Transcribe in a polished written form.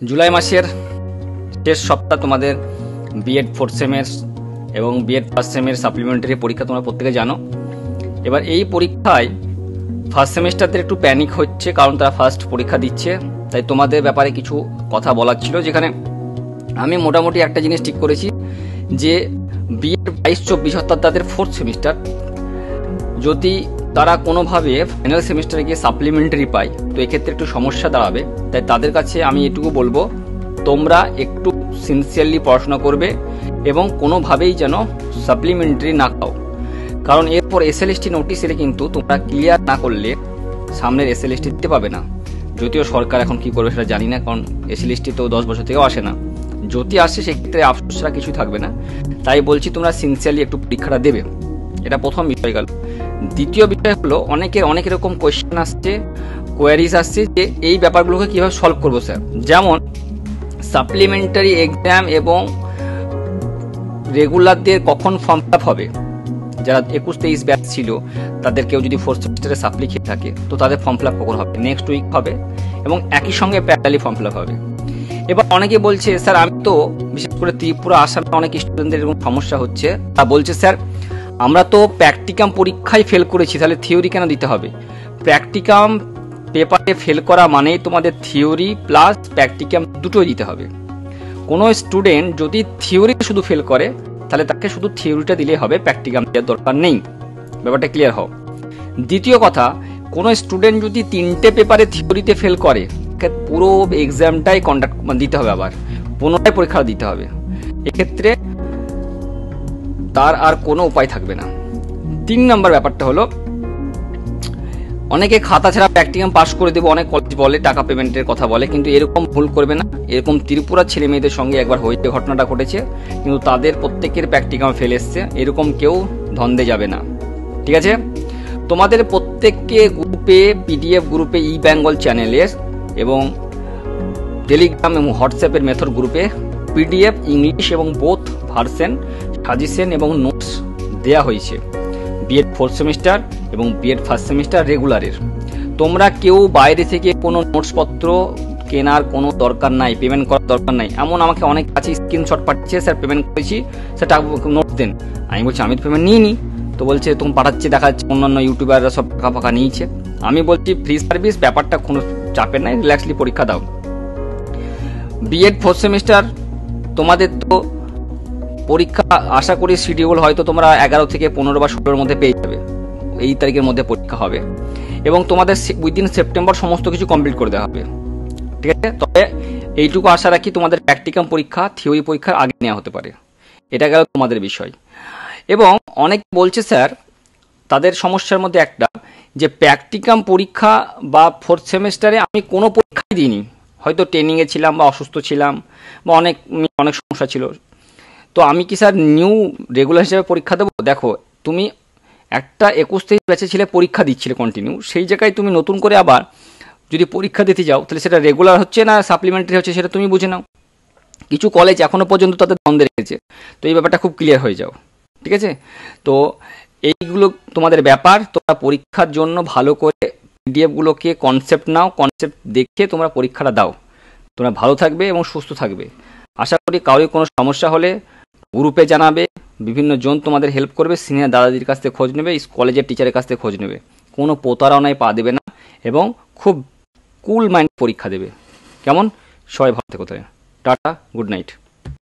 জুলাই মাসের শেষ সপ্তাহ তোমাদের বিএড ফোর্থ সেমের এবং বিএড ফার্স্ট সেমের সাপ্লিমেন্টারি পরীক্ষা তোমরা প্রত্যেকে জানো। এবার এই পরীক্ষায় ফার্স্ট সেমিস্টারদের একটু প্যানিক হচ্ছে, কারণ তারা ফার্স্ট পরীক্ষা দিচ্ছে। তাই তোমাদের ব্যাপারে কিছু কথা বলার ছিল, যেখানে আমি মোটামুটি একটা জিনিস ঠিক করেছি যে বিএড 22-24 অর্থাৎ তাদের ফোর্থ সেমিস্টার যদি তারা কোনোভাবে ফাইনাল সেমিস্টারে গিয়ে সাপ্লিমেন্টারি পায়, তো এক্ষেত্রে একটু সমস্যা দাঁড়াবে। তাই তাদের কাছে আমি এটুকু বলবো, তোমরা একটু সিনসিয়ারলি পড়াশোনা করবে এবং কোনোভাবেই যেন সাপ্লিমেন্টারি না খাও, কারণ এরপর এসএলএসটি নোটিশ এলে কিন্তু তোমরা ক্লিয়ার না করলে সামনের এসএলএসটি দিতে পাবে না। যদিও সরকার এখন কি করবে সেটা জানি না, কারণ এসএলএসটি তো 10 বছর থেকেও আসে না। যদি আসে সেক্ষেত্রে আফসোস ছাড়া কিছুই থাকবে না। তাই বলছি তোমরা সিনসিয়ারলি একটু পরীক্ষাটা দেবে, এটা প্রথম বিষয় গেল। দ্বিতীয় বিষয় হলো, অনেক এরকম কোয়েশ্চেন আসছে, কোয়ারিজ আসছে যে এই ব্যাপারগুলোকে কীভাবে সলভ করবো স্যার। যেমন সাপ্লিমেন্টারি এক্সাম এবং রেগুলারদের কখন ফর্ম ফিল আপ হবে, যারা 21-23 ব্যাচ ছিল তাদের কেউ যদি ফোর্থ সেমিস্টারে সাপ্লি খেয়ে থাকে তো তাদের ফর্ম ফিল আপ কখন হবে? নেক্সট উইক হবে এবং একই সঙ্গে প্যারালি ফর্ম ফিল আপ হবে। এবার অনেকে বলছে স্যার আমি তো, বিশেষ করে ত্রিপুরা আসামে অনেক স্টুডেন্টদের এরকম সমস্যা হচ্ছে, তা বলছে স্যার আমরা তো প্র্যাকটিকাম পরীক্ষায় ফেল করেছি, তাহলে থিওরি কেন দিতে হবে? প্র্যাকটিকাম পেপারে ফেল করা মানেই তোমাদের থিওরি প্লাস প্র্যাকটিকাম দুটোই দিতে হবে। কোনো স্টুডেন্ট যদি থিওরি শুধু ফেল করে তাহলে তাকে শুধু থিওরিটা দিলেই হবে, প্র্যাকটিকাম দেওয়ার দরকার নেই। ব্যাপারটা ক্লিয়ার হোক। দ্বিতীয় কথা, কোনো স্টুডেন্ট যদি 3টে পেপারে থিওরিতে ফেল করে, পুরো এক্সামটাই কন্ডাক্ট দিতে হবে, আবার পুনরায় পরীক্ষা দিতে হবে। এক্ষেত্রে তার আর কোনো উপায় থাকবে না। 3 নম্বর ব্যাপারটা হলো, অনেকে খাতা ছাড়া প্র্যাকটিকাম পাস করে দেবো, অনেক কলেজ বলে টাকা পেমেন্টের কথা বলে, কিন্তু এরকম ভুল করবে না। এরকম ত্রিপুরার ছেলে মেয়েদের সঙ্গে একবার হয়েছে, ঘটনাটা ঘটেছে, কিন্তু তাদের প্রত্যেকের প্র্যাকটিকাম ফেল এসছে। এরকম কেউ ধন্দে যাবে না, ঠিক আছে? তোমাদের প্রত্যেককে গ্রুপে, পিডিএফ গ্রুপে, ই বেঙ্গল চ্যানেলে এবং টেলিগ্রাম এবং হোয়াটসঅ্যাপের মেথড গ্রুপে পিডিএফ ইংলিশ এবং বোথ ভার্সন সাজেশন এবং নোটস দেয়া হয়েছে বিএড ফোর্থ সেমিস্টার এবং বিএড ফার্স্ট সেমিস্টার রেগুলারের। তোমরা কেউ বাইরে থেকে কোনো নোটসপত্র কেনার কোনো দরকার নাই, পেমেন্ট করার দরকার নাই। এমন আমাকে অনেক কাছে স্ক্রিনশট পাঠিয়েছে, স্যার পেমেন্ট করেছি, স্যার নোটস দেন। আমি বলছি আমি তো পেমেন্ট নিইনি। তো বলছে তুমি পাঠাচ্ছে, দেখা যাচ্ছে অন্যান্য ইউটিউবাররা সব টাকা ফাঁকা নিয়েছে। আমি বলছি ফ্রি সার্ভিস, ব্যাপারটা কোনো চাপের নাই, রিল্যাক্সলি পরীক্ষা দাও। বিএড ফোর্থ সেমিস্টার তোমাদের তো পরীক্ষা আশা করি শিডিউল হয়তো তোমরা 11 থেকে 15 বা 16-র মধ্যে পেয়ে যাবে। এই তারিখের মধ্যে পরীক্ষা হবে এবং তোমাদের উইদিন সেপ্টেম্বর সমস্ত কিছু কমপ্লিট করে দেওয়া হবে, ঠিক আছে? তবে এইটুকু আশা রাখি, তোমাদের প্র্যাকটিকাম পরীক্ষা থিওরি পরীক্ষার আগে নেওয়া হতে পারে। এটা গেল তোমাদের বিষয়। এবং অনেক বলছে স্যার তাদের সমস্যার মধ্যে একটা, যে প্র্যাকটিকাম পরীক্ষা বা ফোর্থ সেমিস্টারে আমি কোনো পরীক্ষাই দিইনি, হয়তো ট্রেনিংয়ে ছিলাম বা অসুস্থ ছিলাম বা অনেক সমস্যা ছিল, তো আমি কি স্যার নিউ রেগুলার হিসেবে পরীক্ষা দেবো? দেখো, তুমি একটা 21-23 ব্যাচে ছিলে, পরীক্ষা দিচ্ছিলে কন্টিনিউ, সেই জায়গায় তুমি নতুন করে আবার যদি পরীক্ষা দিতে যাও, তাহলে সেটা রেগুলার হচ্ছে না সাপ্লিমেন্টারি হচ্ছে, সেটা তুমি বুঝে নাও। কিছু কলেজ এখনো পর্যন্ত তাদের দ্বন্দ্বে রেখেছে, তো এই ব্যাপারটা খুব ক্লিয়ার হয়ে যাও, ঠিক আছে? তো এইগুলো তোমাদের ব্যাপার। তোমরা পরীক্ষার জন্য ভালো করে পিডিএফগুলোকে কনসেপ্ট নাও, কনসেপ্ট দেখে তোমরা পরীক্ষাটা দাও। তোমরা ভালো থাকবে এবং সুস্থ থাকবে। আশা করি কারোর কোনো সমস্যা হলে গ্রুপে জানাবে, বিভিন্ন জন তোমাদের হেল্প করবে, সিনিয়র দাদাদির কাছ থেকে খোঁজ নেবে, কলেজের টিচারের কাছ থেকে খোঁজ নেবে। কোনো প্রতারণায় পা দেবে না এবং খুব কুল মাইন্ড পরীক্ষা দেবে। কেমন? সবাই ভালো থেকো। Tata, good night.